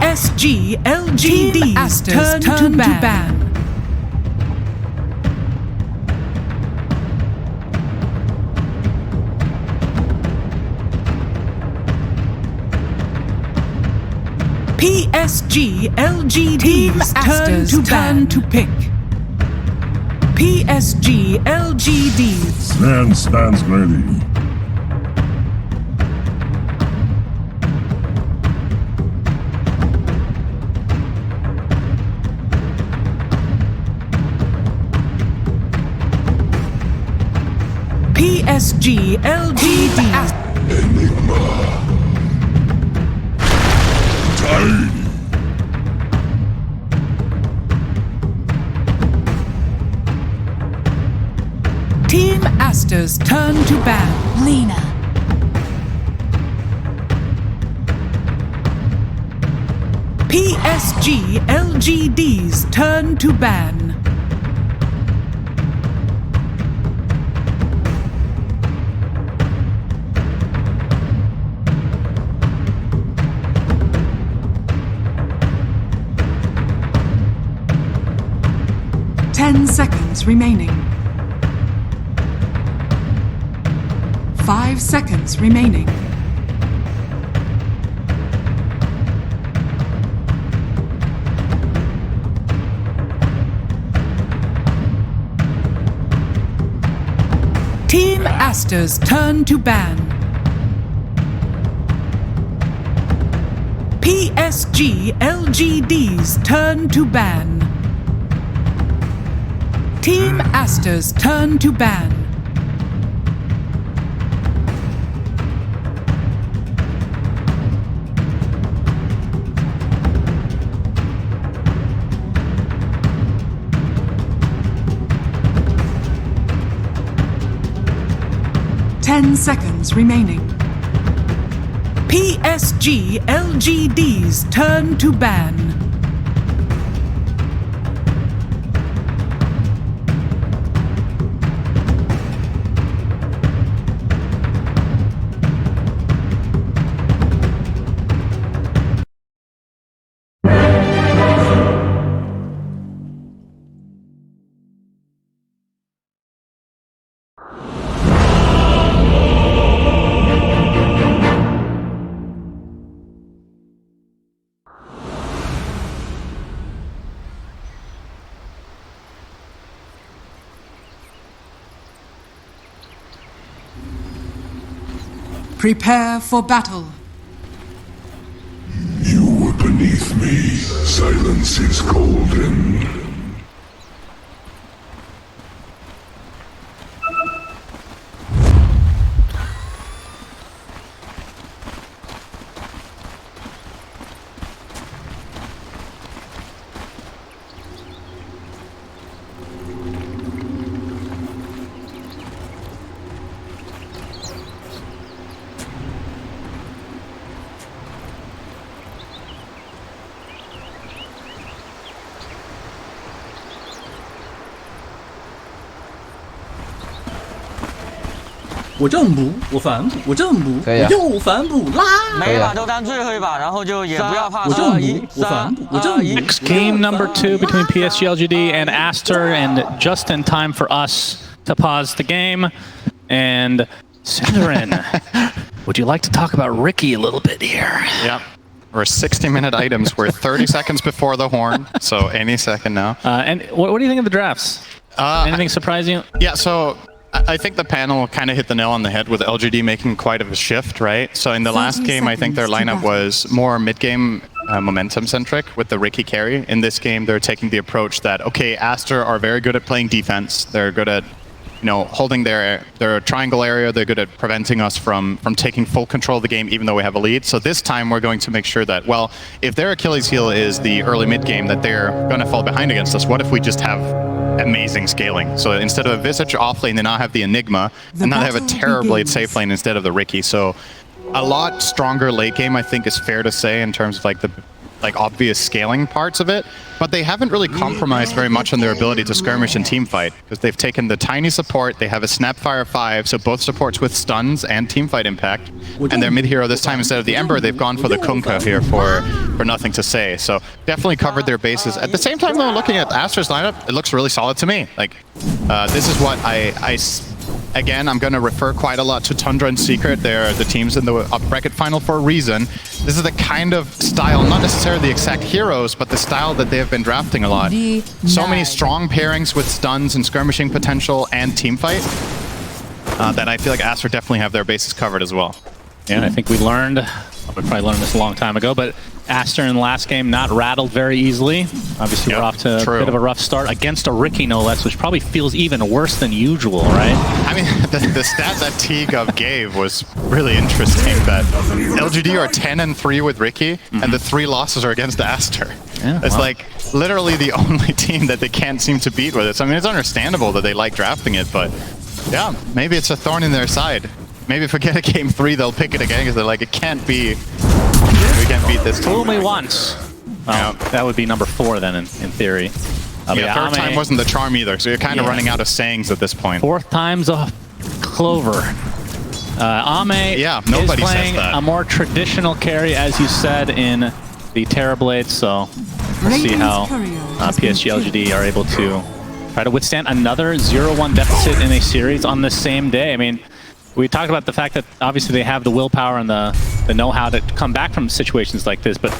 PSG LGD Aster's turn to ban. PSG LGD's turn to pick. PSG LGD. Stands ready. PSG LGD. Enigma. Tiny. Team Aster's turn to ban. Lena. PSG LGD's turn to ban. Ten seconds remaining. 5 seconds remaining. Team Aster's turn to ban. PSG LGD's turn to ban. Team Aster's turn to ban. Ten seconds remaining. PSG LGD's turn to ban. Prepare for battle. You were beneath me. Silence is golden.我正补，我反补，我正补，可以啊我又反补啦！每一把都当最后一把，然后就也不要怕我正输。补，我反补，我正补。 Next game number 2 between PSG LGD and Aster, and just in time for us to pause the game. And Sandrin, would you like to talk about Ricky a little bit here? Yeah. We're 60-minute items. We're 30 seconds before the horn, so any second now. And what do you think of the drafts? Anything surprise you? Yeah, so I think the panel kind of hit the nail on the head with LGD making quite of a shift, right? So in the last game, I think their lineup was more mid-game momentum-centric with the Ricky carry. In this game, they're taking the approach that, okay, Aster are very good at playing defense. They're good at, you know, holding their triangle area. They're good at preventing us from taking full control of the game, even though we have a lead. So this time, we're going to make sure that, well, if their Achilles heel is the early mid-game, that they're going to fall behind against us. What if we just have amazing scaling? So instead of a Visage off lane, they now have the Enigma, and now they have a Terrorblade safe lane instead of the Ricky. So a lot stronger late game, I think, is fair to say in terms of like the like obvious scaling parts of it, but they haven't really compromised very much on their ability to skirmish and team fight, because they've taken the tiny support, they have a Snapfire 5, so both supports with stuns and team fight impact, and their mid hero this time instead of the Ember, they've gone for the Kunkka here for nothing to say, so definitely covered their bases. At the same time though, looking at Aster's lineup, it looks really solid to me. Like, this is what again, I'm going to refer quite a lot to Tundra and Secret. They're the teams in the up bracket final for a reason. This is the kind of style, not necessarily the exact heroes, but the style that they have been drafting a lot. So many strong pairings with stuns and skirmishing potential and team fight that I feel like Aster definitely have their bases covered as well. Yeah, and I think we probably learned this a long time ago, but Aster in the last game not rattled very easily. Obviously, we're off to a bit of a rough start against a Ricky, no less, which probably feels even worse than usual, right? I mean, the stat that T-Gov gave was really interesting, that LGD are 10-3 with Ricky, and the 3 losses are against Aster. Yeah, it's like literally the only team that they can't seem to beat with it. So, I mean, it's understandable that they like drafting it, but yeah, maybe it's a thorn in their side. Maybe if we get a game 3, they'll pick it again, because they're like, it can't be... We can't beat this team. Fool me once. Well, that would be number 4 then, in theory. Yeah, third time wasn't the charm either, so you're kind of running out of sayings at this point. 4th time's a clover. Ame is playing a more traditional carry, as you said, in the Terrorblade, so we'll see how PSG LGD are able to try to withstand another 0-1 deficit in a series on the same day. I mean, we talked about the fact that obviously they have the willpower and the know-how to come back from situations like this, but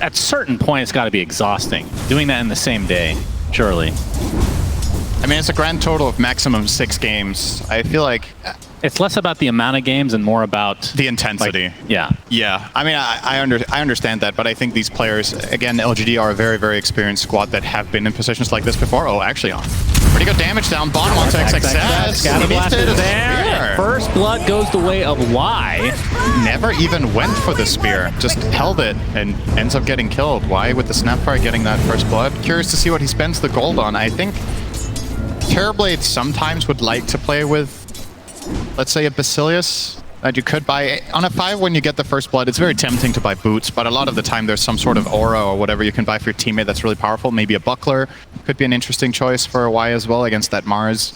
at certain point it's got to be exhausting doing that in the same day, surely. I mean, it's a grand total of maximum 6 games. I feel like it's less about the amount of games and more about the intensity. Like, yeah. I mean, I understand that, but I think these players, again, LGD are a very, very experienced squad that have been in positions like this before. Oh, actually, pretty good damage down bottom on success. Scatter Blast is there. First blood goes the way of Y. Never even went for the spear, just held it and ends up getting killed. Y with the Snapfire getting that first blood. Curious to see what he spends the gold on. I think Terrorblade sometimes would like to play with, let's say, a Basilius that you could buy. On a 5, when you get the first blood, it's very tempting to buy boots, but a lot of the time there's some sort of aura or whatever you can buy for your teammate that's really powerful. Maybe a buckler could be an interesting choice for a Y as well against that Mars.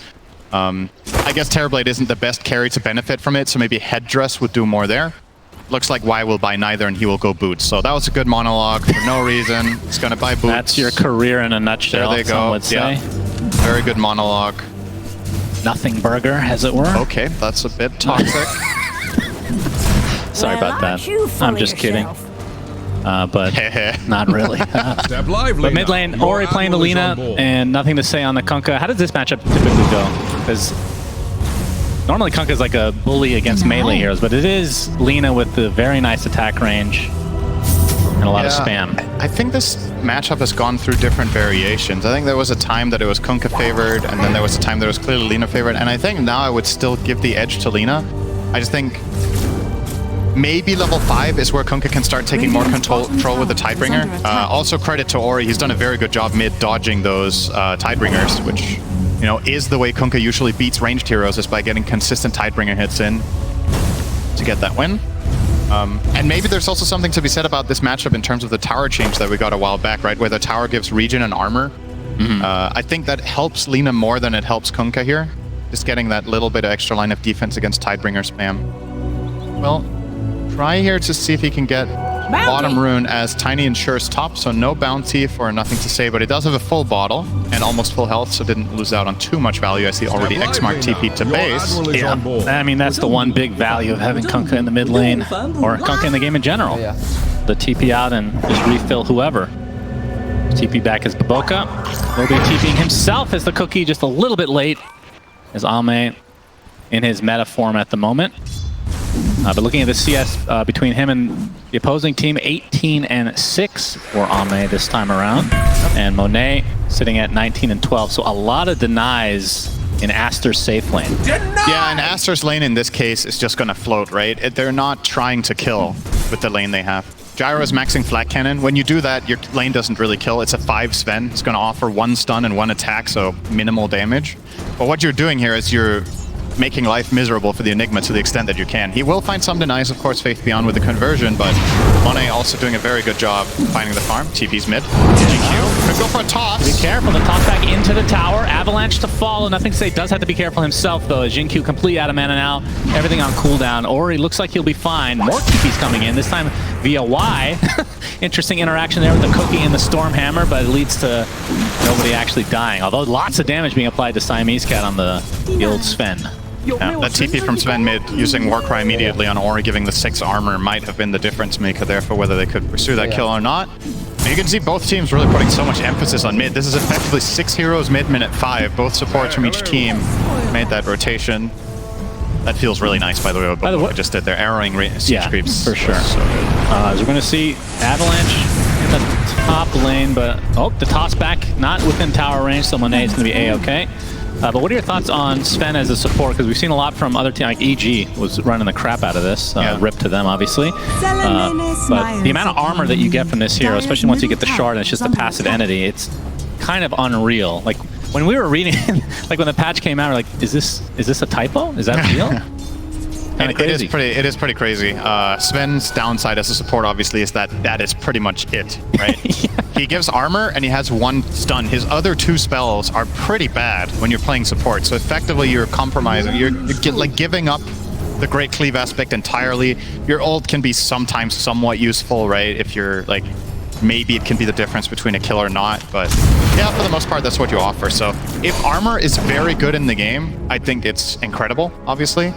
I guess Terrorblade isn't the best carry to benefit from it, so maybe Headdress would do more there. Looks like Y will buy neither and he will go boots. So that was a good monologue for no reason. He's going to buy boots. That's your career in a nutshell, there they go. Would say. Yeah. Very good monologue. Nothing burger, as it were. Okay, that's a bit toxic. Sorry about that. I'm just kidding. But not really. But mid lane, Ori playing the Lina, and nothing to say on the Kunkka. How does this matchup typically go? Because normally Kunkka is like a bully against melee heroes, but it is Lina with the very nice attack range and a lot of spam. I think this matchup has gone through different variations. I think there was a time that it was Kunkka favored, and then there was a time that it was clearly Lina favored, and I think now I would still give the edge to Lina. I just think maybe level 5 is where Kunkka can start taking more control with the Tidebringer. Also credit to Ori, he's done a very good job mid-dodging those Tidebringers, which, you know, is the way Kunkka usually beats ranged heroes, is by getting consistent Tidebringer hits in to get that win. And maybe there's also something to be said about this matchup in terms of the tower change that we got a while back, right? Where the tower gives regen and armor. I think that helps Lina more than it helps Kunkka here. Just getting that little bit of extra line of defense against Tidebringer spam. Well, try here to see if he can get bottom rune as Tiny ensures top, so no bounty for nothing to say, but he does have a full bottle and almost full health, so didn't lose out on too much value as he already X-marked TP to base. Yeah, I mean, that's the one big value of having Kunkka in the mid lane, or Kunkka in the game in general. The TP out and just refill whoever. TP back as Baboka. Will be TPing himself as the Cookie, just a little bit late, as Ame in his meta form at the moment. But looking at the CS between him and the opposing team, 18-6 for Ame this time around. And Monet sitting at 19-12. So a lot of denies in Aster's safe lane. Yeah, and Aster's lane in this case is just going to float, right? They're not trying to kill with the lane they have. Gyro is maxing Flat Cannon. When you do that, your lane doesn't really kill. It's a 5 Sven. It's going to offer 1 stun and 1 attack, so minimal damage. But what you're doing here is you're making life miserable for the Enigma to the extent that you can. He will find some denies, of course, Faith Beyond with the conversion, but Monet also doing a very good job finding the farm. TP's mid. GQ could go for a toss. Be careful, the toss back into the tower. Avalanche to follow. Nothing to say, does have to be careful himself, though, as Jinkyu complete out of mana now. Everything on cooldown. Ori looks like he'll be fine. More TP's coming in, this time via Y. Interesting interaction there with the Cookie and the Stormhammer, but it leads to nobody actually dying. Although lots of damage being applied to Siamese Cat on the old Sven. Yeah, that TP from Sven mid using Warcry immediately on Ori, giving the 6 armor might have been the difference maker there for whether they could pursue that kill or not. And you can see both teams really putting so much emphasis on mid. This is effectively 6 heroes mid, minute 5. Both supports from each team made that rotation. That feels really nice, by the way, what I just did there. Arrowing siege creeps. For sure. So as we're going to see Avalanche in the top lane, but the toss back, not within tower range, so Monet is going to be A-okay. But what are your thoughts on Sven as a support? Because we've seen a lot from other teams, like EG was running the crap out of this. Rip to them, obviously. But the amount of armor that you get from this hero, especially once you get the shard and it's just a passive entity, it's kind of unreal. Like, when we were reading, like when the patch came out, we're like, is this a typo? Is that real? It is pretty crazy. Sven's downside as a support, obviously, is that is pretty much it, right? He gives armor and he has 1 stun. His other 2 spells are pretty bad when you're playing support. So effectively, you're compromising. You're like giving up the great cleave aspect entirely. Your ult can be sometimes somewhat useful, right? If you're like, maybe it can be the difference between a kill or not, but yeah, for the most part, that's what you offer. So if armor is very good in the game, I think it's incredible, obviously.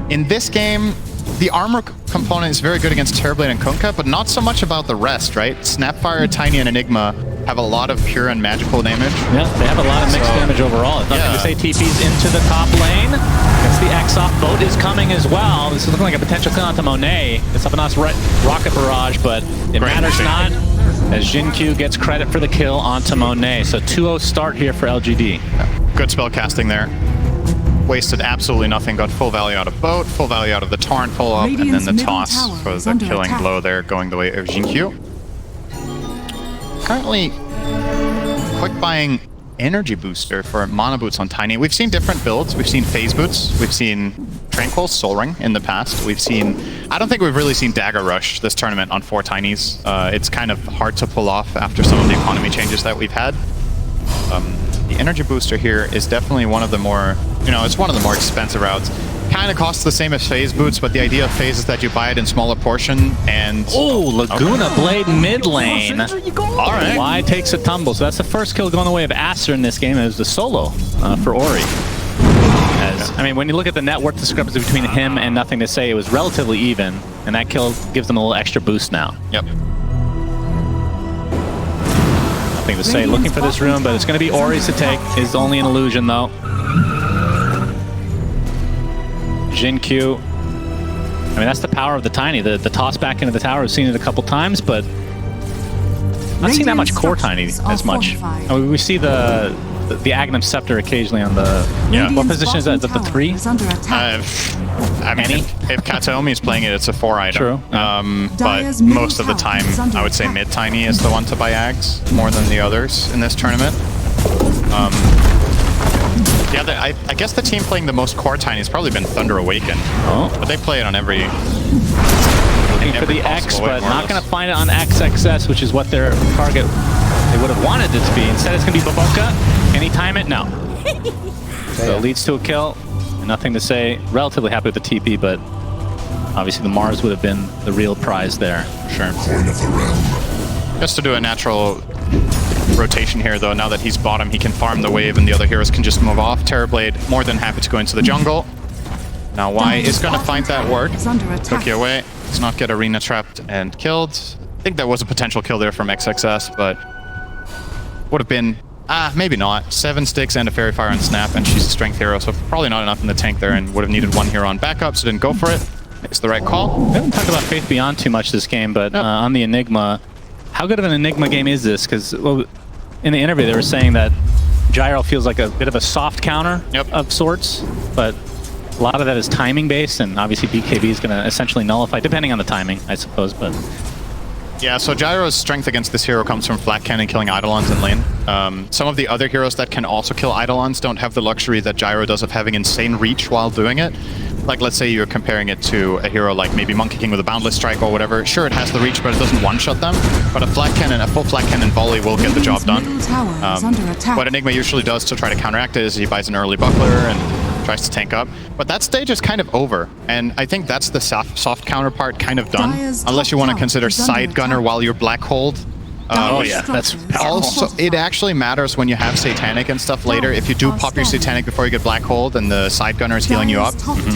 In this game, the armor component is very good against Terrorblade and Kunkka, but not so much about the rest, right? Snapfire, Tiny, and Enigma have a lot of pure and magical damage. Yeah, they have a lot of mixed damage overall. It's nothing to say TP's into the top lane. Gets the X off. Boat is coming as well. This is looking like a potential kill onto Monet. It's up on us rocket barrage, but it matters not, as Jinkyu gets credit for the kill onto Monet. So 2-0 start here for LGD. Good spell casting there. Wasted absolutely nothing, got full value out of Boat, full value out of the Torrent follow-up, and then the toss for the killing blow there going the way of Jinkyu. Currently, quick buying energy booster for mana boots on Tiny. We've seen different builds. We've seen phase boots. We've seen Tranquil, Soul Ring in the past. We've seen... I don't think we've really seen Dagger Rush this tournament on 4 Tinies. It's kind of hard to pull off after some of the economy changes that we've had. The energy booster here is definitely one of the more, it's one of the more expensive routes. Kind of costs the same as phase boots, but the idea of phase is that you buy it in smaller portion and... Oh, Laguna Blade mid lane. All right. Y takes a tumble. So that's the first kill going the way of Aster in this game. It was the solo for Ori. I mean, when you look at the net worth discrepancy between him and Nothing to Say, it was relatively even, and that kill gives them a little extra boost now. Yep. Nothing to Say looking for this room, but it's going to be Ori's to take. Is only an illusion, though. Jinkyu. I mean, that's the power of the Tiny. The toss back into the tower, we've seen it a couple times, but not seeing that much core Tiny as much. I mean, we see the Agnum Scepter occasionally on the... Yeah. What position is that? Is that the 3? I mean, if Kataomi is playing it, it's a 4 item. True. But most of the time, I would say mid-Tiny is the one to buy Ags more than the others in this tournament. Yeah, I guess the team playing the most core Tiny has probably been Thunder Awaken. Oh. But they play it on every... Looking for the X, but not going to find it on XXS, which is what their target they would have wanted it to be. Instead, it's going to be Baboka. Can he time it? No. So it leads to a kill. And Nothing to Say. Relatively happy with the TP, but obviously the Mars would have been the real prize there. Sure. Just to do a natural rotation here, though. Now that he's bottom, he can farm the wave, and the other heroes can just move off. Terrorblade, more than happy to go into the jungle. Now Y is going to find that ward. Cookie away. Does not get arena trapped and killed. I think that was a potential kill there from XXS, but would have been, maybe not. 7 sticks and a Fairy Fire and Snap, and she's a strength hero, so probably not enough in the tank there, and would have needed 1 hero on backup, so didn't go for it. It's the right call. We haven't talked about Faith Beyond too much this game, but on the Enigma, how good of an Enigma game is this? Because in the interview, they were saying that Gyro feels like a bit of a soft counter of sorts, but a lot of that is timing based, and obviously BKB is going to essentially nullify, depending on the timing, I suppose. But Yeah, so Gyro's strength against this hero comes from flat cannon killing Eidolons in lane. Some of the other heroes that can also kill Eidolons don't have the luxury that Gyro does of having insane reach while doing it. Like, let's say you're comparing it to a hero like maybe Monkey King with a Boundless Strike or whatever. Sure, it has the reach, but it doesn't one-shot them. But a full flat cannon volley will get the job done. What Enigma usually does to try to counteract it is he buys an early buckler and tries to tank up. But that stage is kind of over, and I think that's the soft counterpart kind of done. Unless you want to consider side gunner while you're black hold. Oh yeah, that's powerful. Also, it actually matters when you have Satanic and stuff later. If you do pop your Satanic before you get Black Hold and the side gunner is healing you up,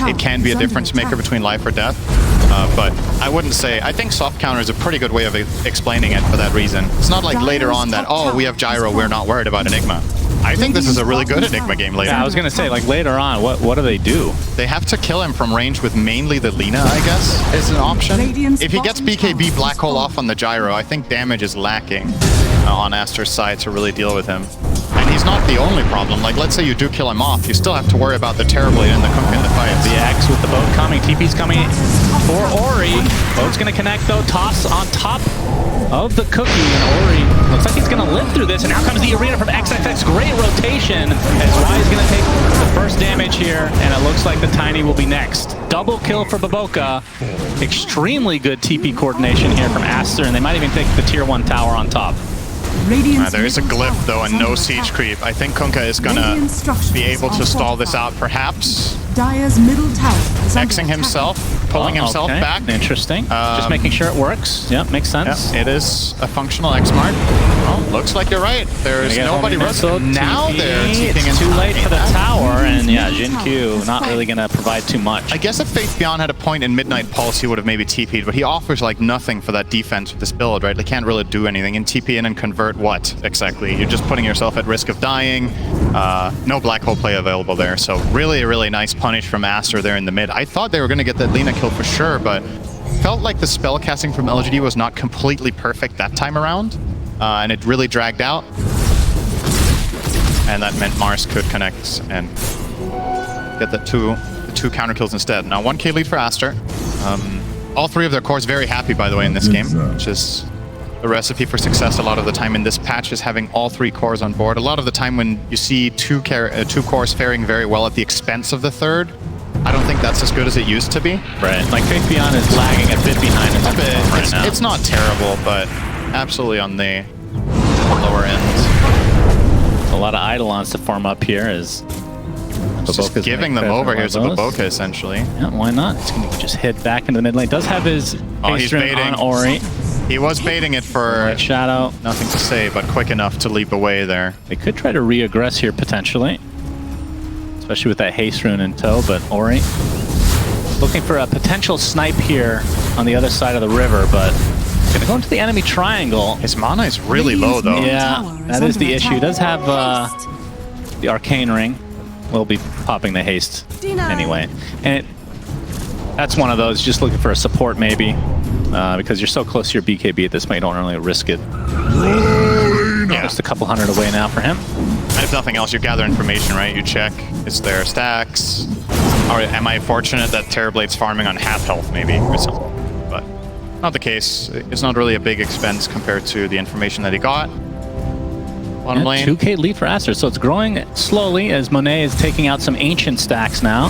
it can be a difference maker between life or death. But I wouldn't say... I think soft counter is a pretty good way of explaining it for that reason. It's not like later on that, oh, we have Gyro, we're not worried about Enigma. I think this is a really good Enigma game later. Yeah, I was going to say, like, later on, what do they do? They have to kill him from range with mainly the Lina, I guess, is an option. If he gets BKB Black Hole off on the Gyro, I think damage is lacking on Aster's side to really deal with him. And he's not the only problem. Like, let's say you do kill him off, you still have to worry about the Terrorblade and the Kunkka in the fight. The X with the boat coming, TP's coming for Ori. Boat's going to connect, though. Toss on top of the cookie, and Ori looks like he's going to live through this. And now comes the arena from XXX. Great rotation as Rai is going to take the first damage here, and it looks like the Tiny will be next. Double kill for Baboka. Extremely good TP coordination here from Aster, and they might even take the tier 1 tower on top. There is a glyph though and no siege creep. I think Kunkka is gonna be able to stall this out perhaps. Xing himself, pulling himself back. Interesting. Just making sure it works. Yep, makes sense. Yep, it is a functional X-Mark. Oh, looks like you're right. There's nobody risking. Now they're TPing in. Too late for the tower, and yeah, Jin Q not really gonna provide too much. I guess if Faith Beyond had a point in Midnight Pulse, he would have maybe TP'd, but he offers like nothing for that defense with this build, right? They can't really do anything. And TP in and convert what exactly? You're just putting yourself at risk of dying. No Black Hole play available there, so really, really nice punish from Aster there in the mid. I thought they were going to get that Lina kill for sure, but felt like the spell casting from LGD was not completely perfect that time around, and it really dragged out. And that meant Mars could connect and get the two counter kills instead. Now 1k lead for Aster. All three of their cores very happy, by the way, in this game, which is the recipe for success a lot of the time in this patch is having all three cores on board. A lot of the time when you see two cores faring very well at the expense of the third, I don't think that's as good as it used to be. Right, like Faith Beyond is lagging a bit behind in right now. It's not terrible, but absolutely on the lower end. A lot of Eidolons to form up here as just giving them over here to Baboka, essentially. Yeah, why not? He's going to just hit back into the mid lane. Does have his he's baiting on Ori. He was baiting it for Shadow. Nothing to say, but quick enough to leap away there. They could try to re-aggress here, potentially. Especially with that haste rune in tow, but Ori looking for a potential snipe here on the other side of the river, but gonna go into the enemy triangle. His mana is really low, though. Yeah, that is the issue. He does have the Arcane Ring. We'll be popping the haste anyway. And that's one of those, just looking for a support maybe. Because you're so close to your BKB at this point, you don't really risk it. Yeah. Just a couple hundred away now for him. And if nothing else, you gather information, right? You check, is there stacks? Or am I fortunate that Terrorblade's farming on half health, maybe, or something? But not the case. It's not really a big expense compared to the information that he got. Bottom lane. 2k lead for Aster, so it's growing slowly as Monet is taking out some ancient stacks now.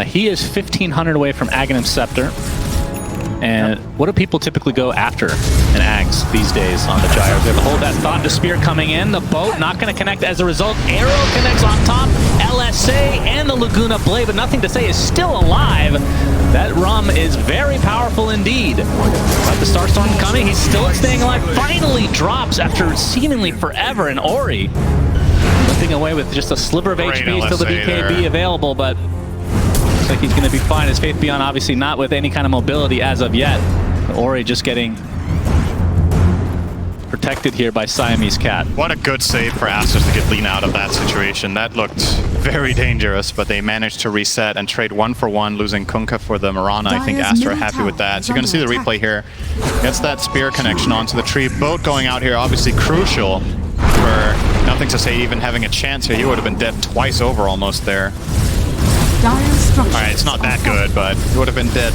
He is 1,500 away from Aghanim's Scepter. And what do people typically go after in Ags these days on the Gyro? They have to hold that Thought to Spear coming in. The boat not going to connect as a result. Arrow connects on top. LSA and the Laguna Blade, but nothing to say is still alive. That Rum is very powerful indeed. But the Starstorm coming. He's still staying alive. Finally drops after seemingly forever. And Ori lifting away with just a sliver of HP. Still the BKB available, but looks like he's going to be fine. His Faith Beyond obviously not with any kind of mobility as of yet. Ori just getting protected here by Siamese Cat. What a good save for Aster to get Lina out of that situation. That looked very dangerous, but they managed to reset and trade 1-for-1, losing Kunkka for the Mirana. I think Aster are happy with that. So you're going to see the replay here. Gets that spear connection onto the tree. Boat going out here, obviously crucial for nothing to say even having a chance here. He would have been dead twice over almost there. Alright, it's not that good, but he would have been dead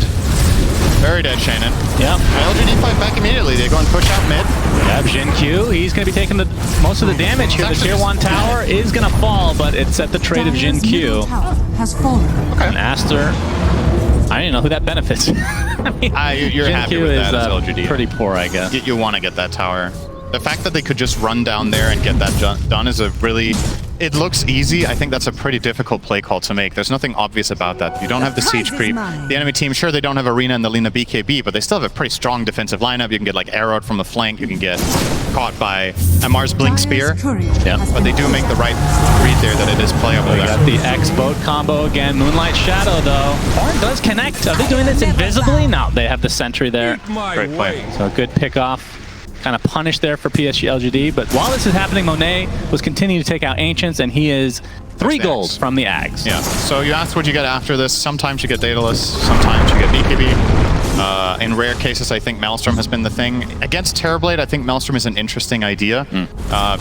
Very dead, Shannon. Yep. LGD fight back immediately. They go and push out mid. Yep, Jin Q, he's going to be taking most of the damage here. The tier 1 tower is going to fall, but it's at the trade of Jin Q. Has fallen. And Aster, I don't even know who that benefits. I mean, You're Jin happy Q with is that as LGD. pretty poor, I guess. You want to get that tower. The fact that they could just run down there and get that done is a really... It looks easy. I think that's a pretty difficult play call to make. There's nothing obvious about that. You don't have the siege creep. The enemy team, sure, they don't have Arena and the Lina BKB, but they still have a pretty strong defensive lineup. You can get like arrowed from the flank. You can get caught by a Mars Blink Spear. Yeah. But they do make the right read there that it is playable. We got the X-Boat combo again. Moonlight Shadow, though. Horn does connect. Are they doing this invisibly? No, they have the sentry there. Great play. So a good pick-off. Kind of punished there for PSG LGD. But while this is happening, Monet was continuing to take out Ancients, and he is 3 gold from the Ags. Yeah. So you asked what you get after this. Sometimes you get Daedalus. Sometimes you get BKB. In rare cases, I think Maelstrom has been the thing. Against Terrorblade, I think Maelstrom is an interesting idea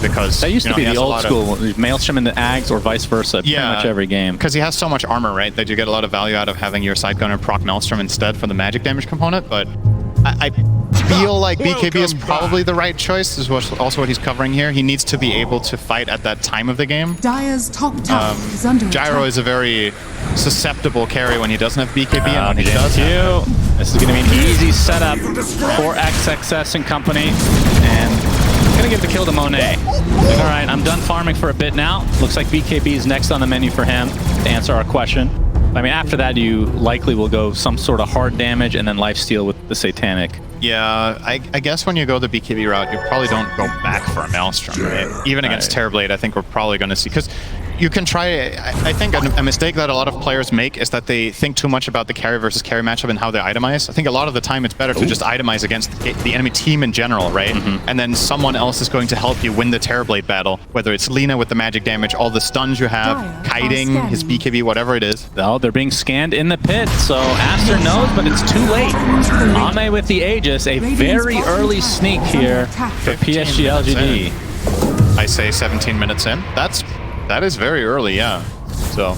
because that used to be the old school Maelstrom in the Ags or vice versa. Pretty much every game. Because he has so much armor, right? That you get a lot of value out of having your side gunner proc Maelstrom instead for the magic damage component. But I feel like BKB is probably the right choice. This is also what he's covering here. He needs to be able to fight at that time of the game. Dire's top tower is under Gyro attack. is a very susceptible carry when he doesn't have BKB, and when he does This is going to be an easy setup for XXS and company, and going to give the kill to Monet. Like, all right, I'm done farming for a bit now. Looks like BKB is next on the menu for him to answer our question. I mean, after that, you likely will go some sort of hard damage and then lifesteal with the Satanic. Yeah, I guess when you go the BKB route, you probably don't go back for a Maelstrom, right? Even against Terrorblade, I think we're probably going to see... Because you can try... I think a mistake that a lot of players make is that they think too much about the carry versus carry matchup and how they itemize. I think a lot of the time it's better to just itemize against the enemy team in general, right? And then someone else is going to help you win the Terrorblade battle, whether it's Lina with the magic damage, all the stuns you have, kiting, his BKB, whatever it is. Oh, they're being scanned in the pit, so Aster knows, but it's too late. Ame with the Aegis, a very early sneak here for PSG LGD. I say 17 minutes in. That is very early, yeah. So,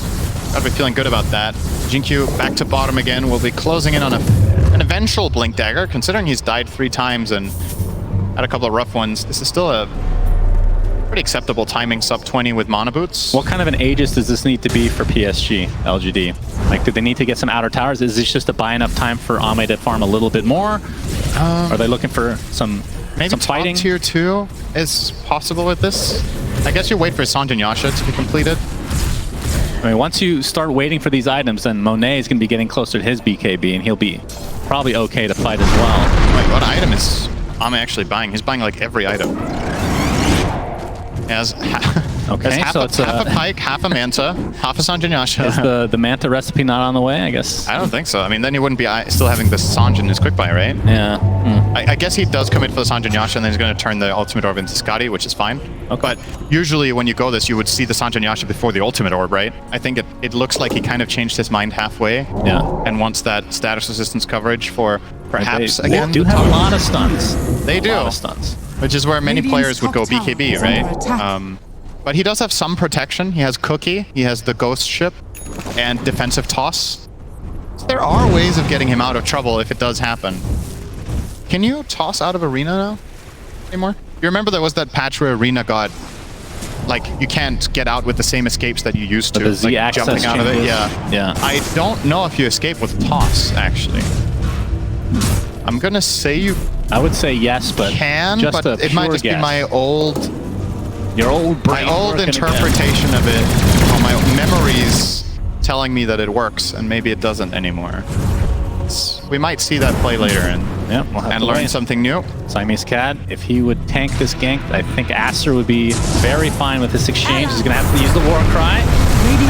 gotta be feeling good about that. Jinkyu back to bottom again. We'll be closing in on an eventual Blink Dagger. Considering he's died 3 times and had a couple of rough ones, this is still a pretty acceptable timing, sub 20 with Mana Boots. What kind of an Aegis does this need to be for PSG LGD? Like, do they need to get some outer towers? Is this just to buy enough time for Ame to farm a little bit more? Are they looking for some fighting? Maybe tier 2 is possible with this. I guess you wait for Sanjin Yasha to be completed. I mean, once you start waiting for these items, then Monet is going to be getting closer to his BKB, and he'll be probably okay to fight as well. Wait, what item is Ame actually buying? He's buying like every item. He has half a pike, half a manta, half a Sanjin Yasha. Is the manta recipe not on the way, I guess? I don't think so. I mean, then he wouldn't be still having the Sanjin in his quick buy, right? Yeah. I guess he does commit for the Sanjin Yasha, and then he's going to turn the ultimate orb into Scotty, which is fine. Okay. But usually when you go this, you would see the Sanjin Yasha before the ultimate orb, right? I think it looks like he kind of changed his mind halfway. Yeah. And wants that status resistance coverage for perhaps, again... They do have a lot of stuns. They do. A lot of stuns. Which is where many players would go BKB, right? But he does have some protection. He has Cookie, he has the Ghost Ship, and Defensive Toss. So there are ways of getting him out of trouble if it does happen. Can you toss out of Arena now? Anymore? You remember there was that patch where Arena got... Like, you can't get out with the same escapes that you used to. The Z like, jumping out of it, yeah. I don't know if you escape with Toss, actually. I'm gonna say you... I would say yes, but can, just but it might just be my old... Your old brain. My old interpretation of it, or my memories telling me that it works, and maybe it doesn't anymore. We might see that play later and learn something new. Siamese Cat, if he would tank this gank, I think Aster would be very fine with this exchange. He's going to have to use the War Cry.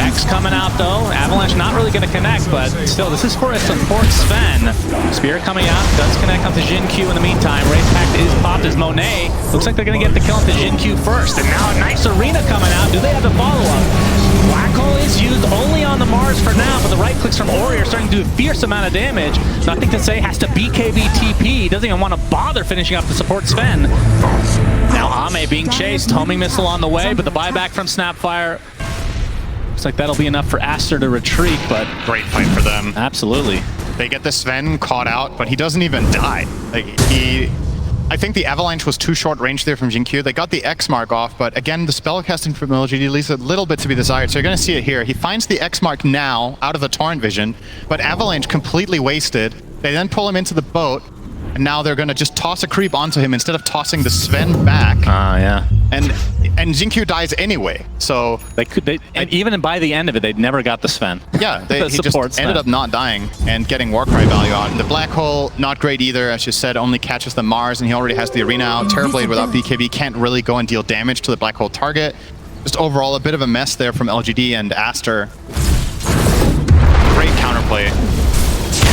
X coming out though. Avalanche not really going to connect, but still, this is for a support Sven. Spirit coming out, does connect onto Jin Q in the meantime. Wraith Pact is popped as Monet. Looks like they're going to get the kill onto Jin Q first. And now a nice Arena coming out. Do they have the follow-up? Black Hole is used only on the Mars for now, but the right clicks from Ori are starting to do a fierce amount of damage. Nothing to say, has to BKB TP. Doesn't even want to bother finishing up the support Sven. Now Ame being chased, homing missile on the way, but the buyback from Snapfire. Looks like that'll be enough for Aster to retreat, but... Great fight for them. Absolutely. They get the Sven caught out, but he doesn't even die. Like I think the Avalanche was too short range there from Jinkyu. They got the X mark off, but again, the spellcasting from LGD leaves a little bit to be desired. So you're going to see it here. He finds the X mark now out of the Torrent vision, but Avalanche completely wasted. They then pull him into the boat, and now they're going to just toss a creep onto him instead of tossing the Sven back. Yeah. And Jinkyu dies anyway. So and even by the end of it, they never got the Sven. yeah, The he support just Sven. ended up not dying and getting Warcry value out. And the Black Hole, not great either. As you said, only catches the Mars, and he already has the Arena out. Terrorblade without BKB can't really go and deal damage to the Black Hole target. Just overall, a bit of a mess there from LGD and Aster. Great counterplay.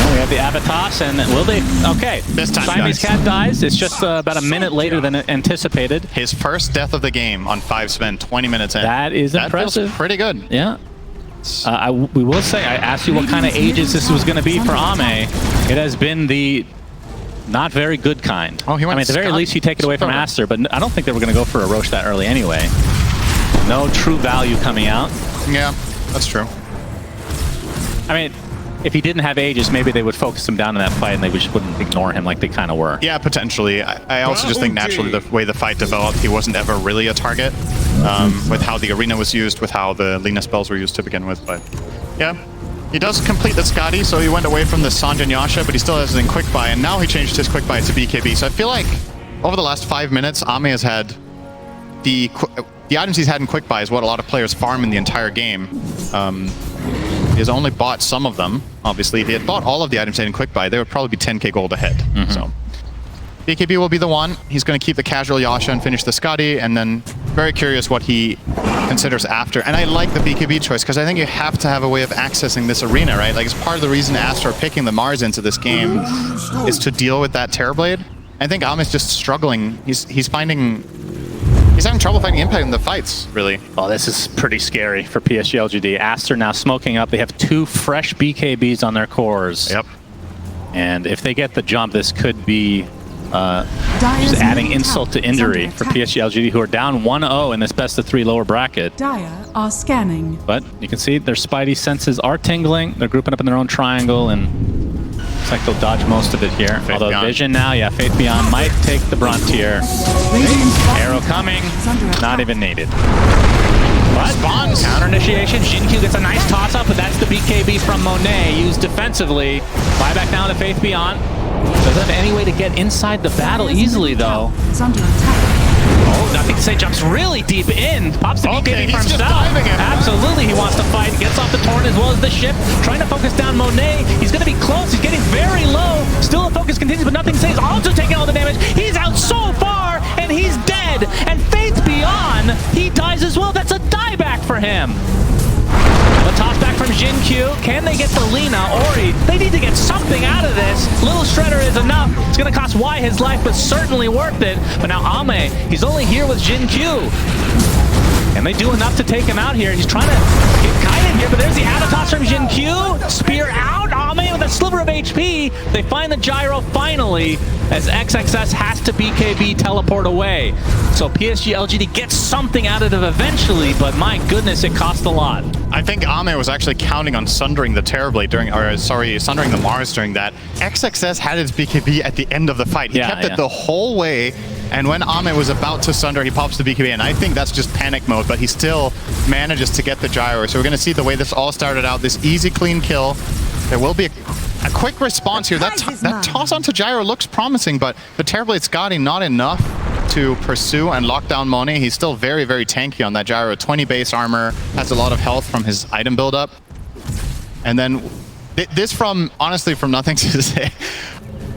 We have the Avatos, and will they? Okay. This time, Siamese guys. Cat dies. It's just about a minute later than anticipated. His first death of the game on 5 Sven, 20 minutes in. That is impressive. Feels pretty good. Yeah. We will say, I asked you what kind of ages this was going to be for Ame. It has been the not very good kind. Oh, he went at the very Scott least, you take it away from Stover. Aster, but I don't think they were going to go for a Roche that early anyway. No true value coming out. Yeah, that's true. I mean, if he didn't have Aegis, maybe they would focus him down in that fight and they just wouldn't ignore him like they kind of were. Yeah, potentially. I also just think naturally the way the fight developed, he wasn't ever really a target with how the Arena was used, with how the Lina spells were used to begin with. But yeah, he does complete the Scotty, so he went away from the Sanjan Yasha, but he still has it in Quick Buy, and now he changed his Quick Buy to BKB. So I feel like over the last 5 minutes, Ame has had the items he's had in Quick Buy is what a lot of players farm in the entire game. He has only bought some of them. Obviously, if he had bought all of the items in Quick Buy, they would probably be 10k gold ahead. So BKB will be the one. He's going to keep the casual Yasha and finish the Scotty, and then very curious what he considers after. And I like the BKB choice because I think you have to have a way of accessing this arena, right? Like, it's part of the reason Aster are picking the Mars into this game is to deal with that Terrorblade. I think Ame is just struggling. He's having trouble finding impact in the fights, really. Well, this is pretty scary for PSG LGD. Aster now smoking up. They have 2 fresh BKBs on their cores. Yep. And if they get the jump, this could be just adding insult to injury for PSG LGD, who are down 1-0 in this best-of-3 lower bracket. Dire are scanning. But you can see their spidey senses are tingling. They're grouping up in their own triangle, and looks like they'll dodge most of it here. Faith Although Beyond. Vision now, yeah, Faith Beyond might take the brunt here. Arrow coming, not even needed. But Spawns. counter initiation, Jinkyu gets a nice toss-up, but that's the BKB from Monet, used defensively. Buyback down to Faith Beyond. Doesn't have any way to get inside the battle easily, though. It's under attack. Oh, nothing to say, jumps really deep in. Pops the Okay, BKB he's for just himself. diving him. Absolutely, he wants to fight. Gets off the Torrent as well as the ship. Trying to focus down Monet. He's going to be close. He's getting very low. Still a focus continues, but nothing saves. Also taking all the damage. He's out so far, and he's dead. And Faith Beyond, he dies as well. That's a dieback for him. The toss back from Jinkyu. Can they get the Lina? Ori, they need to get something out of this. Little Shredder is enough. It's going to cost Y his life, but certainly worth it. But now Ame, he's only here with Jinkyu. And they do enough to take him out here. He's trying to get guided here, but there's the Avatos from Jinkyu. Spear out. Ame with a sliver of HP. They find the gyro finally, as XXS has to BKB teleport away. So PSG LGD gets something out of it eventually, but my goodness, it cost a lot. I think Ame was actually counting on sundering the Terrorblade sundering the Mars during that. XXS had his BKB at the end of the fight. He kept it the whole way, and when Ame was about to sunder, he pops the BKB, and I think that's just panic mode, but he still manages to get the gyro. So we're going to see the way this all started out, this easy, clean kill. There will be a quick response here. That toss onto gyro looks promising, but the Terrorblade Scotty not enough to pursue and lock down Monet. He's still very, very tanky on that gyro. 20 base armor, has a lot of health from his item buildup. And then this honestly, from nothing to say.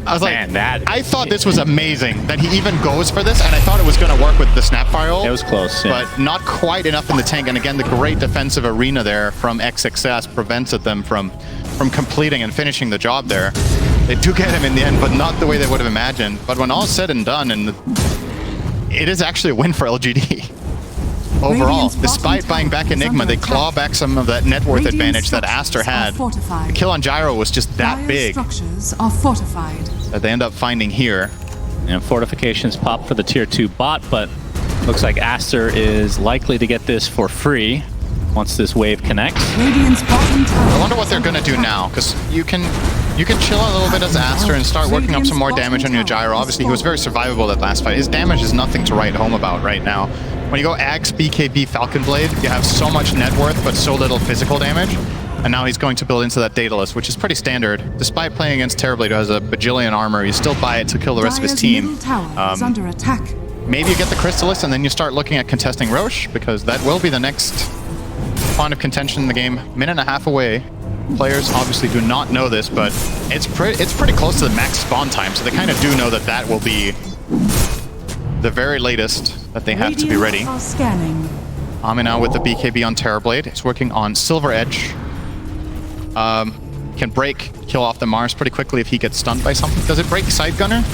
I was I thought this was amazing that he even goes for this, and I thought it was going to work with the Snapfire ult. It was close, yeah. But not quite enough in the tank. And again, the great defensive arena there from XXS prevented them from completing and finishing the job there. They do get him in the end, but not the way they would have imagined. But when all said and done, it is actually a win for LGD. Overall, despite buying back Enigma, they claw back some of that net worth advantage that Aster had. The kill on gyro was just that big Structures are fortified. that they end up finding here. And fortifications pop for the tier 2 bot, but looks like Aster is likely to get this for free once this wave connects. Radiant's bottom tower. I wonder what they're going to do now, because you can You can chill a little bit as Aster and start working up some more damage on your gyro. Obviously, he was very survivable that last fight. His damage is nothing to write home about right now. When you go Axe, BKB, Falcon Blade, you have so much net worth, but so little physical damage. And now he's going to build into that Daedalus, which is pretty standard. Despite playing against Terrorblade, who has a bajillion armor, you still buy it to kill the rest of his team. Is under attack. Maybe you get the Crystallis, and then you start looking at contesting Roche, because that will be the next point of contention in the game. Minute and a half away. Players obviously do not know this, but it's pretty close to the max spawn time, so they kind of do know that that will be the very latest that they have to be ready. Ame now with the BKB on Terrorblade. He's working on Silver Edge. Can break, kill off the Mars pretty quickly if he gets stunned by something. Does it break Side Gunner?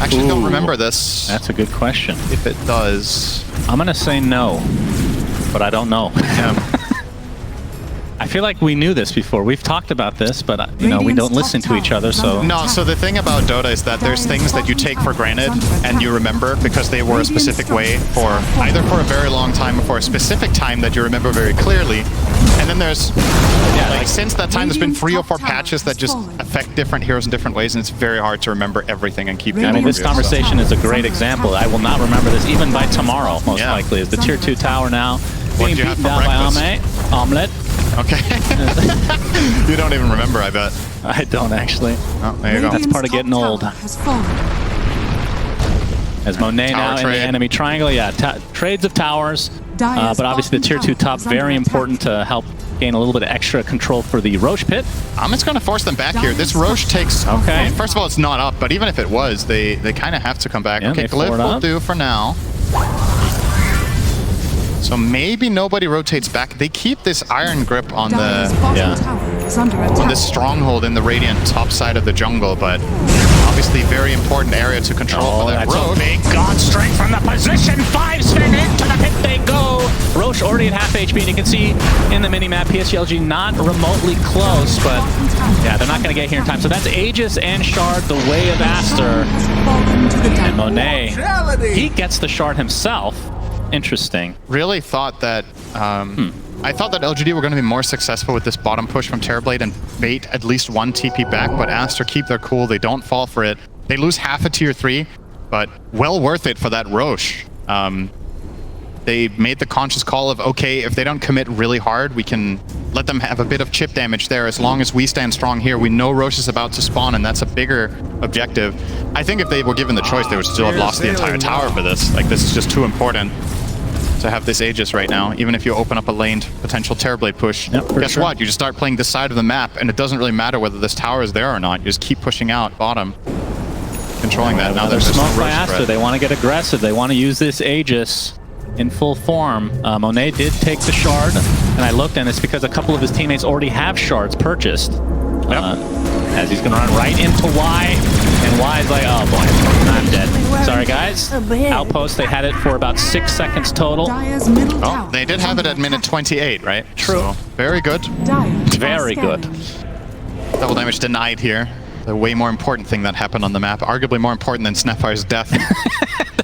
Actually, don't remember this. That's a good question. If it does, I'm gonna say no, but I don't know. I feel like we knew this before. We've talked about this, but you know, we don't listen to each other, so... No, so the thing about Dota is that there's things that you take for granted and you remember because they were a specific way for either for a very long time or for a specific time that you remember very clearly. And then there's, like since that time there's been 3 or 4 patches that just affect different heroes in different ways, and it's very hard to remember everything and keep. I mean, this conversation is a great example. I will not remember this even by tomorrow, most likely. Is the tier 2 tower now being beaten down by Ame? Omelette. Okay. You don't even remember, I bet. I don't actually. Oh, there you go. That's part of getting old. As Monet now in the enemy triangle, yeah, trades of towers. But obviously the tier 2 top, very important to help gain a little bit of extra control for the Roche pit. It's going to force them back here. This Roche takes... Okay. First of all, it's not up, but even if it was, they kind of have to come back. Yeah, okay, Glyph will do for now. So maybe nobody rotates back. They keep this iron grip on the on this stronghold in the Radiant top side of the jungle, but obviously very important area to control for that Roche. Big God strength from the position. 5 Sven into the pit they go. Roche already at half HP, and you can see in the minimap PSG LG not remotely close, but yeah, they're not going to get here in time. So that's Aegis and Shard, the way of Aster. And Monet, he gets the Shard himself. Interesting. Really thought that I thought that LGD were going to be more successful with this bottom push from Terrorblade and bait at least 1 TP back, but Aster keep their cool. They don't fall for it. They lose half a tier 3, but well worth it for that Roche. They made the conscious call of, okay, if they don't commit really hard, we can let them have a bit of chip damage there. As long as we stand strong here, we know Roche is about to spawn, and that's a bigger objective. I think if they were given the choice, they would still have lost the entire tower for this. Like, this is just too important to have this Aegis right now, even if you open up a laned potential Terrorblade push. Guess what? You just start playing this side of the map, and it doesn't really matter whether this tower is there or not. You just keep pushing out bottom, controlling that. Now there's smoked by Aster. They want to get aggressive. They want to use this Aegis in full form. Monet did take the Shard, and I looked, and it's because a couple of his teammates already have Shards purchased. As he's going to run right into Y, and Y is like, oh boy, I'm dead. Sorry guys. Outpost, they had it for about 6 seconds total. Oh, they did have it at minute 28, right? True. So, very good. Very good. Double damage denied here. The way more important thing that happened on the map. Arguably more important than Snapfire's death,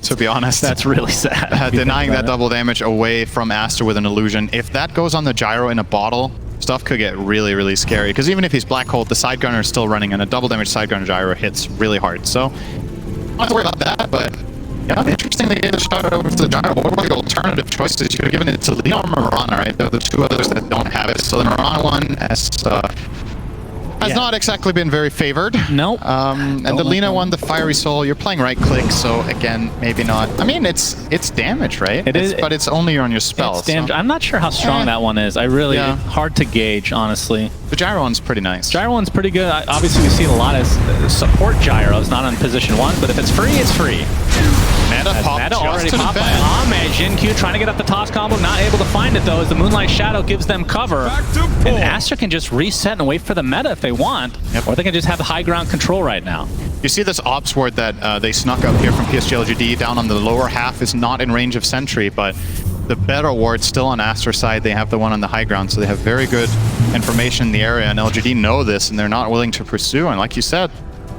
to be honest. That's really sad. Denying that double damage away from Aster with an illusion. If that goes on the gyro in a bottle, stuff could get really, really scary. Because even if he's Black Hole, the side gunner is still running, and a double damage side gunner gyro hits really hard. So, not to worry about that, but yeah, interesting they gave the shot over to the gyro. What were the alternative choices? You could have given it to Lina or Mirana, right? They're the 2 others that don't have it. So the Mirana one has not exactly been very favored. Nope. And the Lina one, the Fiery Soul, you're playing right click, so again, maybe not. I mean, it's damage, right? It is, but it's only on your spell. It's damage. So. I'm not sure how strong that one is. I really, hard to gauge, honestly. The gyro one's pretty nice. Gyro one's pretty good. Obviously, we've seen a lot of support gyros, not on position 1, but if it's free, it's free. Meta already popped by Ame. Jin Q trying to get up the toss combo, not able to find it though, as the Moonlight Shadow gives them cover. And Aster can just reset and wait for the meta if they want, or they can just have the high ground control right now. You see this Ops ward that they snuck up here from PSG LGD down on the lower half is not in range of Sentry, but the better ward's still on Aster's side. They have the one on the high ground, so they have very good information in the area, and LGD know this, and they're not willing to pursue. And like you said,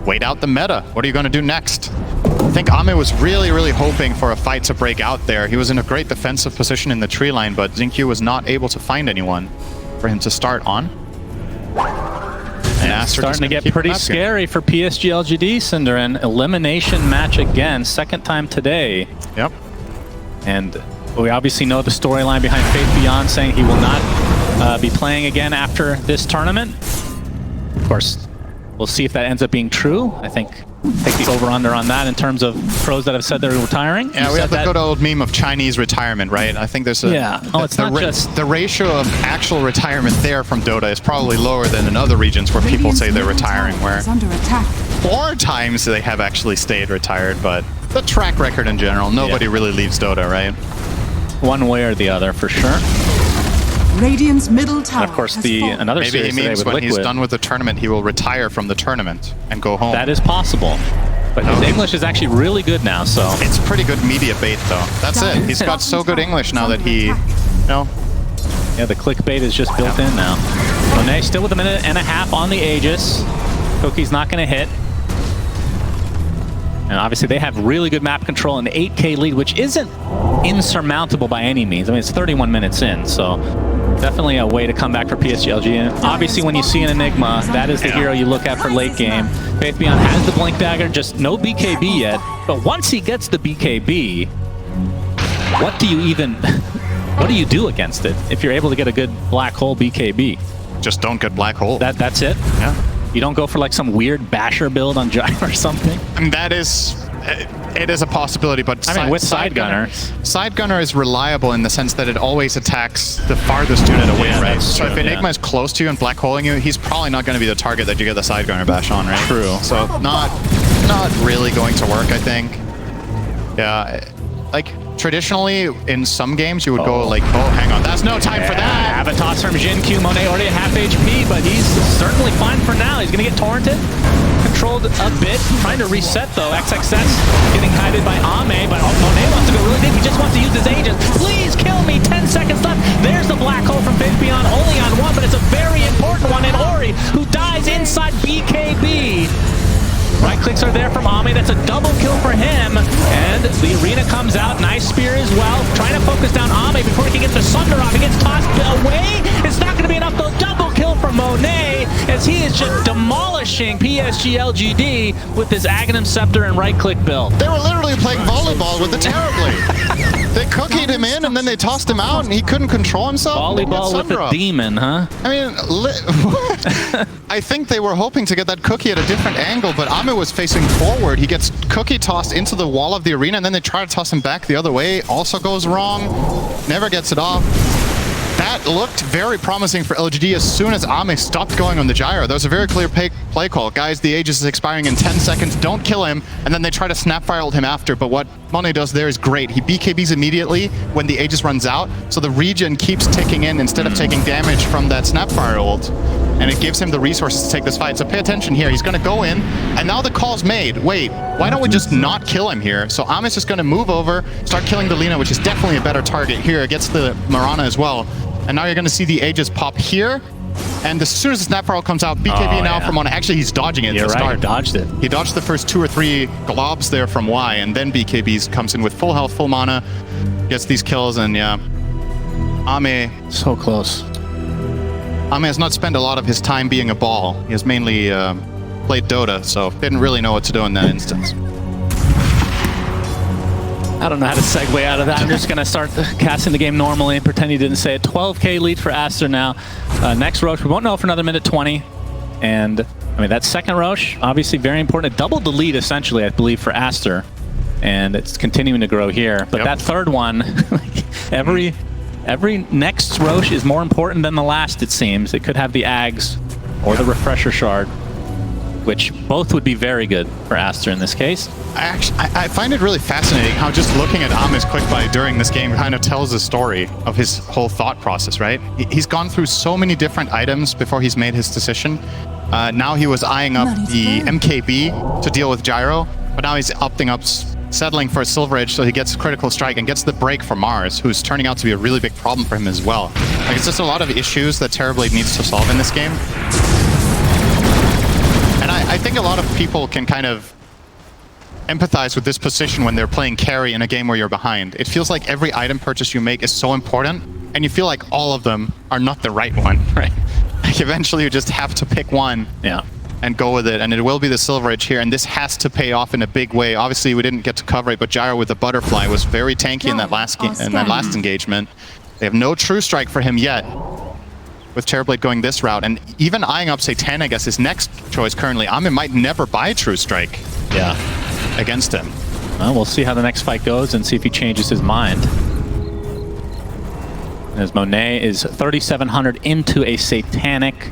wait out the meta. What are you going to do next? I think Ame was really, really hoping for a fight to break out there. He was in a great defensive position in the tree line, but Xingqiu was not able to find anyone for him to start on. And Aster Starting to get pretty scary for PSG LGD, Cinderin. Elimination match again, second time today. Yep. And we obviously know the storyline behind Faith Beyond saying he will not be playing again after this tournament. Of course, we'll see if that ends up being true. I think take the over-under on that in terms of pros that have said they're retiring. Yeah, we have the good old meme of Chinese retirement, right? I think there's a... Yeah. Oh, it's not just... The ratio of actual retirement there from Dota is probably lower than in other regions where people say they're retiring, where... Is under attack. 4 times they have actually stayed retired, but the track record in general, nobody really leaves Dota, right? One way or the other, for sure. Radiant's middle tower. And of course, has fallen. another Maybe series he means today when with he's Liquid. done with the tournament, he will retire from the tournament and go home. That is possible. But his English is actually really good now, so... It's pretty good media bait, though. That's it. He's got so good English now that he... Yeah, the clickbait is just built in now. Monet still with a minute and a half on the Aegis. Cookie's not going to hit. And obviously they have really good map control and the 8K lead, which isn't insurmountable by any means. I mean, it's 31 minutes in, so definitely a way to come back for PSG LG. And obviously when you see an Enigma, that is the hero you look at for late game. Faith Beyond has the Blink Dagger, just no BKB yet. But once he gets the BKB, what do you do against it if you're able to get a good black hole BKB? Just don't get black hole. That's it? Yeah. You don't go for like some weird basher build on Gyro or something? I mean, that is... It is a possibility, but I mean, with Side Gunner is reliable in the sense that it always attacks the farthest unit away, right? So true, if Enigma is close to you and black holing you, he's probably not going to be the target that you get the Side Gunner bash on, right? True. So not really going to work, I think. Yeah, like traditionally in some games you would go like, oh, hang on, that's no time for that. Avatos from Jin Q. Monet already at half HP, but he's certainly fine for now. He's going to get torrented. Controlled a bit, trying to reset though. XXS getting kited by Ame, but Monet wants to go really deep. He just wants to use his agent. Please kill me, 10 seconds left. There's the black hole from Faith Beyond, only on 1, but it's a very important one in Ori, who dies inside BKB. Right clicks are there from Ame. That's a double kill for him. And the arena comes out. Nice spear as well. Trying to focus down Ame before he can get the Sunder off. He gets tossed away. It's not going to be enough though. Double kill from Monet as he is just demolishing PSG LGD with his Aghanim Scepter and right click build. They were literally playing volleyball with it terribly. They cookied him in and then they tossed him out and he couldn't control himself. Volleyball with a demon, huh? I mean, I think they were hoping to get that cookie at a different angle, but Ame was facing forward. He gets cookie tossed into the wall of the arena and then they try to toss him back the other way. Also goes wrong. Never gets it off. That looked very promising for LGD as soon as Ame stopped going on the gyro. That was a very clear play call. Guys, the Aegis is expiring in 10 seconds. Don't kill him. And then they try to snapfire ult him after. But what Monet does there is great. He BKBs immediately when the Aegis runs out. So the regen keeps ticking in instead of taking damage from that snapfire ult. And it gives him the resources to take this fight. So pay attention here. He's going to go in. And now the call's made. Wait, why don't we just not kill him here? So Ame's just going to move over, start killing the Lina, which is definitely a better target here. It gets the Mirana as well. And now you're going to see the Aegis pop here. And as soon as the snapfire comes out, BKB now from Monet. Actually, he's dodging it. You're right, start. He dodged it. He dodged the first 2 or 3 globs there from Y, and then BKB comes in with full health, full mana, gets these kills, and yeah. Ame... So close. Ame has not spent a lot of his time being a ball. He has mainly played Dota, so didn't really know what to do in that instance. I don't know how to segue out of that. I'm just going to start casting the game normally and pretend he didn't say it. 12K lead for Aster now. Next Roche, we won't know for another minute 20. And, I mean, that second Roche, obviously very important. It doubled the lead, essentially, I believe, for Aster. And it's continuing to grow here. But that third one, every next Roche is more important than the last, it seems. It could have the Ags or the Refresher Shard, which both would be very good for Aster in this case. I find it really fascinating how just looking at Ame's quick buy during this game kind of tells the story of his whole thought process, right? He's gone through so many different items before he's made his decision. Now he was eyeing up the MKB to deal with Gyro, but now he's opting up, settling for a Silver Edge so he gets critical strike and gets the break from Mars, who's turning out to be a really big problem for him as well. Like, it's just a lot of issues that Terrorblade needs to solve in this game. And I think a lot of people can kind of empathize with this position when they're playing carry in a game where you're behind. It feels like every item purchase you make is so important, and you feel like all of them are not the right one, right? Like, eventually you just have to pick one. Yeah. And go with it, and it will be the Silver Edge here, and this has to pay off in a big way. Obviously, we didn't get to cover it, but Gyro with the butterfly was very tanky in that last engagement. They have no True Strike for him yet, with Terrorblade going this route, and even eyeing up Satanic as his next choice currently. Ame might never buy True Strike. Yeah. Against him. Well, we'll see how the next fight goes and see if he changes his mind. As Monet is 3,700 into a Satanic.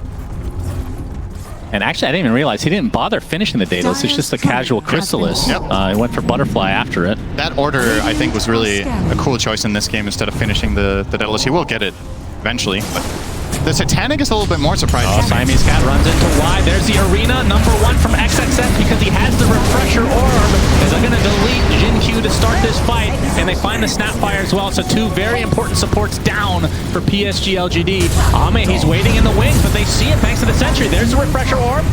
And actually, I didn't even realize he didn't bother finishing the Daedalus. It's just a casual Chrysalis. Yep. He went for Butterfly after it. That order, I think, was really a cool choice in this game instead of finishing the Daedalus. He will get it eventually, but the Satanic is a little bit more surprising. Oh, Siamese Cat runs into Y. There's the Arena, #1 from XXX because he has the Refresher Orb. Is they're going to delete Jinq to start this fight, and they find the Snapfire as well. So two very important supports down for PSG LGD. Ame, he's waiting in the wings, but they see it thanks to the Sentry. There's the Refresher Orb.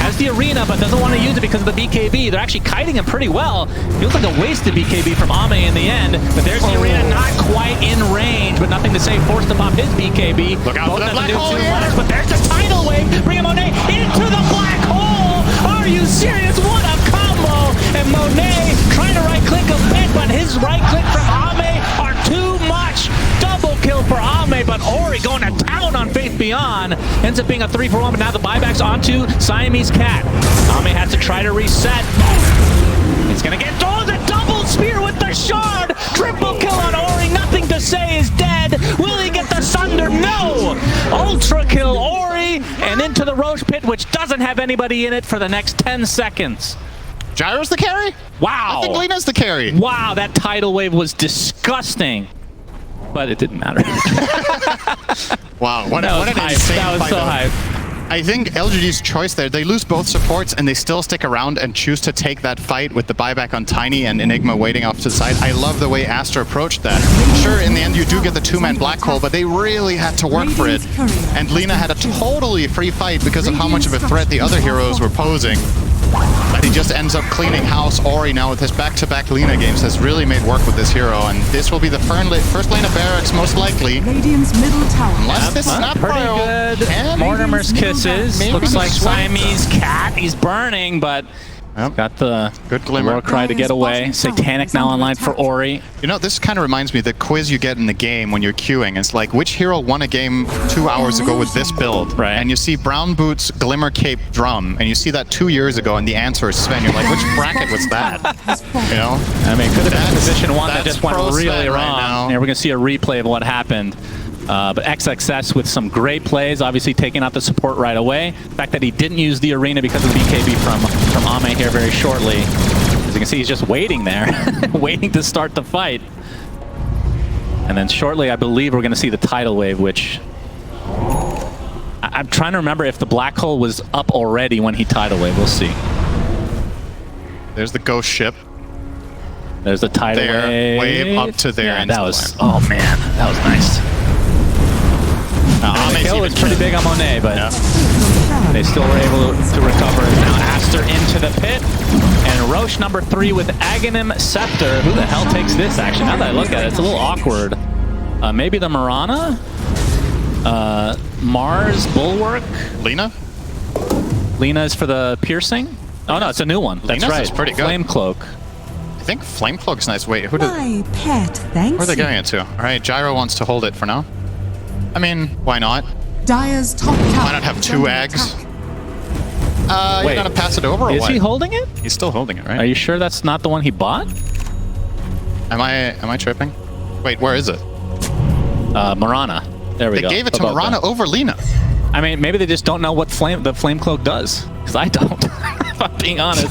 Has the Arena, but doesn't want to use it because of the BKB. They're actually kiting him pretty well. Feels like a wasted BKB from Ame in the end, but there's the Arena, not quite in range, but nothing to say. Forced to pop his BKB. Look out for that black hole here. But there's the tidal wave, bringing Monet into the black hole! Are you serious? What a combo! And Monet trying to right-click a bit, but his right-click from Ame are too much! Double kill for Ame, but Ori going to town on Faith Beyond. Ends up being a 3-for-1, but now the buyback's onto Siamese Cat. Ame has to try to reset. He's gonna get the double spear with the shard! Triple kill on Ori, nothing to say, is dead. Will he get the Sunder? No! Ultra kill Ori, and into the Roche Pit, which doesn't have anybody in it for the next 10 seconds. Gyro's the carry? Wow! I think Lina's the carry. Wow, that tidal wave was disgusting. But it didn't matter. Wow, what an insane That was fight. so hype. I think LGD's choice there, they lose both supports and they still stick around and choose to take that fight with the buyback on Tiny and Enigma waiting off to the side. I love the way Aster approached that. Sure, in the end you do get the two-man black hole, but they really had to work for it. And Lina had a totally free fight because of how much of a threat the other heroes were posing. But he just ends up cleaning house. Ori now with his back-to-back Lina games has really made work with this hero, and this will be the first lane of barracks most likely. Radiant's middle tower. Unless this Snapfire Pretty good. Mortimer's kisses. Maybe Looks like the sweat. Siamese Cat. He's burning, but got the Good glimmer. war cry to get away. Satanic now online for Ori. You know, this kind of reminds me of the quiz you get in the game when you're queuing. It's like, which hero won a game 2 hours ago with this build? Right. And you see Brown Boots, Glimmer Cape, Drum, and you see that 2 years ago, and the answer is Sven. You're like, which bracket was that? You know? I mean, could have been position one that that's just went pro really Sven right wrong. now. And we're going to see a replay of what happened. But XXS with some great plays, obviously taking out the support right away. The fact that he didn't use the Arena because of the BKB from Ame here very shortly. As you can see, he's just waiting there, waiting to start the fight. And then shortly, I believe we're going to see the tidal wave, which I'm trying to remember if the black hole was up already when he tidal wave. We'll see. There's the ghost ship. There's the tidal wave up to there. Yeah, into that the was, land. oh man, that was nice. The Ame's kill even was pretty big on Monet, but Yeah. they still were able to recover. Now Aster into the pit, and Roche #3 with Aghanim Scepter. Who the hell takes this action? Now that I look at it, it's a little awkward. Maybe the Mirana? Mars, Bulwark? Lina? Lina is for the piercing? Oh no, it's a new one. That's Lina's right. is pretty good. Flame Cloak. I think Flame Cloak's nice. Wait, who did... My pet, thanks. Where are they going into? All right, Gyro wants to hold it for now. I mean, why not? Dire's top tower. Why not have two under eggs? attack. You're gonna pass it over or Is what? he holding it? He's still holding it, right? Are you sure that's not the one he bought? Am I tripping? Wait, where is it? Mirana. There we They go. gave it to Above Mirana that. over Lina. I mean, maybe they just don't know what the flame cloak does. Because I don't, if I'm being honest.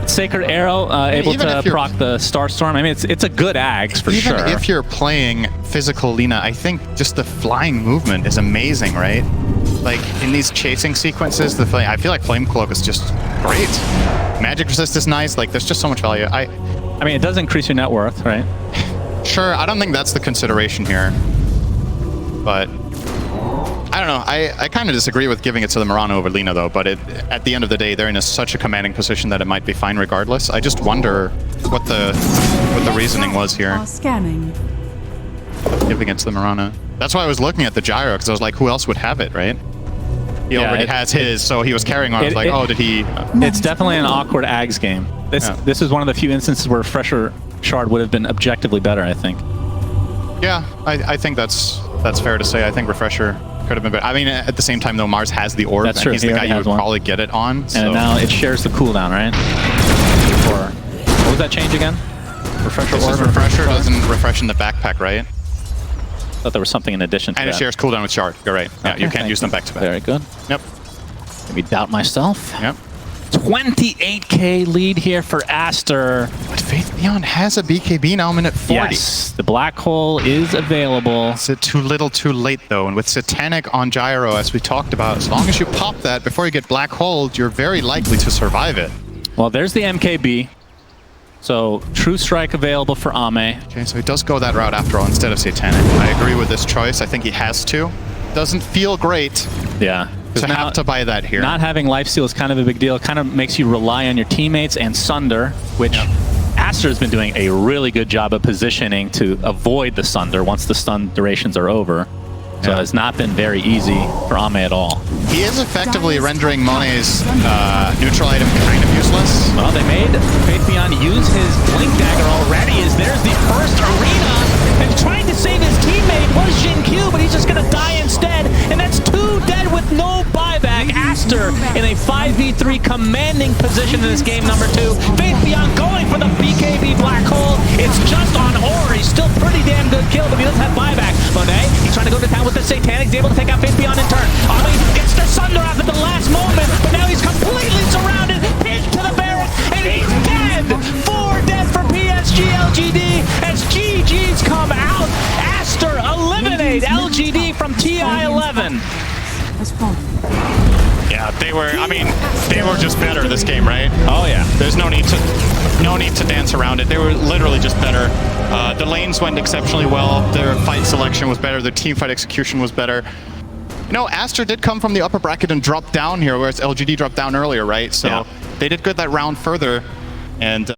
Sacred Arrow, able even to if you're- proc the Starstorm. I mean, it's a good axe for Even sure. if you're playing physical Lina, I think just the flying movement is amazing, right? Like in these chasing sequences, I feel like Flame Cloak is just great. Magic Resist is nice. Like there's just so much value. I mean, it does increase your net worth, right? Sure, I don't think that's the consideration here. But I don't know. I kind of disagree with giving it to the Mirana over Lina, though. But at the end of the day, they're in such a commanding position that it might be fine regardless. I just wonder what the reasoning was here, Are scanning. giving it to the Mirana. That's why I was looking at the Gyro, because I was like, who else would have it, right? He already has his, so he was carrying on. I was like, oh, did he? It's definitely an awkward Ags game. This is one of the few instances where Refresher Shard would have been objectively better, I think. Yeah, I think that's fair to say. I think Refresher could have been better. I mean, at the same time, though, Mars has the orb, That's true. and he's the guy you would probably get it on. So. And now it shares the cooldown, right? What was that change again? Refresher orb? Refresher doesn't refresh in the backpack, right? I thought there was something in addition to that. And it shares cooldown with Shard. You're right. Yeah, Okay, you can't use them back to back. Very good. Yep. Maybe doubt myself. Yep. 28k lead here for Aster. But Faith Beyond has a BKB now, minute 40. Yes, the black hole is available. Is it too little too late, though? And with Satanic on Gyro, as we talked about, as long as you pop that before you get black holed, you're very likely to survive it. Well, there's the MKB. So, True Strike available for Ame. Okay, so he does go that route after all instead of Satanic. I agree with this choice. I think he has to. Doesn't feel great. Yeah. To have to buy that here. Not having lifesteal is kind of a big deal. It kind of makes you rely on your teammates and Sunder, which Aster has been doing a really good job of positioning to avoid the Sunder once the stun durations are over. So it's not been very easy for Ame at all. He is effectively rendering Mone's neutral item kind of useless. Well, they made Faith Beyond use his Blink Dagger already, as there's the first arena. And trying to save his teammate was Jin Q, but he's just going to die instead. And that's 2 dead with no buyback. Aster in a 5v3 commanding position in this game number 2. Faith Beyond going for the BKB black hole. It's just on Ore. He's still pretty damn good kill, but he doesn't have buyback. Monet, he's trying to go to town with the Satanic. He's able to take out Faith Beyond in turn. Ami gets the Sunder off at the last moment, but now he's completely surrounded. Pinned to the barrel, and he's dead. 4 dead for PSG LGD as GG's come out. Aster eliminate LGD from TI11. That's wrong. Yeah, they were just better this game, right? Oh yeah. There's no need to dance around it. They were literally just better. The lanes went exceptionally well. Their fight selection was better. Their team fight execution was better. You know, Aster did come from the upper bracket and drop down here, whereas LGD dropped down earlier, right? So they did good that round further, and